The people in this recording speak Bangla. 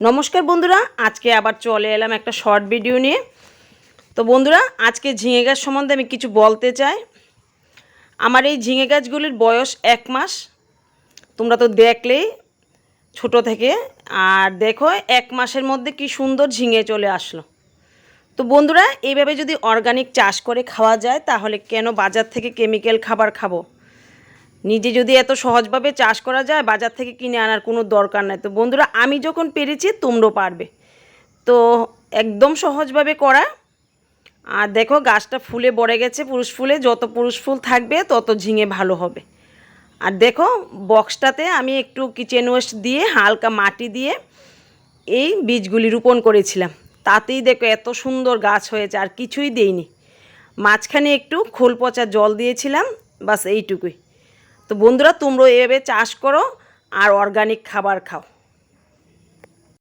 নমস্কার বন্ধুরা, আজকে আবার চলে এলাম একটা শর্ট ভিডিও নিয়ে। তো বন্ধুরা, আজকে ঝিঙে গাছ সম্বন্ধে আমি কিছু বলতে চাই। আমার এই ঝিঙে গাছগুলির বয়স 1 মাস। তোমরা তো দেখলেই ছোট থেকে, আর দেখো 1 মাসের মধ্যে কি সুন্দর ঝিঙে চলে আসলো। তো বন্ধুরা, এইভাবে যদি অর্গানিক চাষ করে খাওয়া যায় তাহলে কেন বাজার থেকে কেমিক্যাল খাবার খাবো? নিজে যদি এত সহজভাবে চাষ করা যায়, বাজার থেকে কিনে আনার কোনো দরকার নাই। তো বন্ধুরা, আমি যখন পেরেছি তোমরাও পারবে। তো একদম সহজভাবে করা। আর দেখো গাছটা ফুলে ভরে গেছে, পুরুষ ফুলে। যত পুরুষ ফুল থাকবে তত ঝিঙে ভালো হবে। আর দেখো বক্সটাতে আমি একটু কিচেন ওয়েস্ট দিয়ে হালকা মাটি দিয়ে এই বীজগুলি রোপণ করেছিলাম। তাতেই দেখো এত সুন্দর গাছ হয়েছে, আর কিছুই দেইনি। মাঝখানে একটু খোল পচা জল দিয়েছিলাম, বাস এইটুকুই। তো বন্ধুরা, তোমরাও এভাবে চাষ করো আর অর্গানিক খাবার খাও।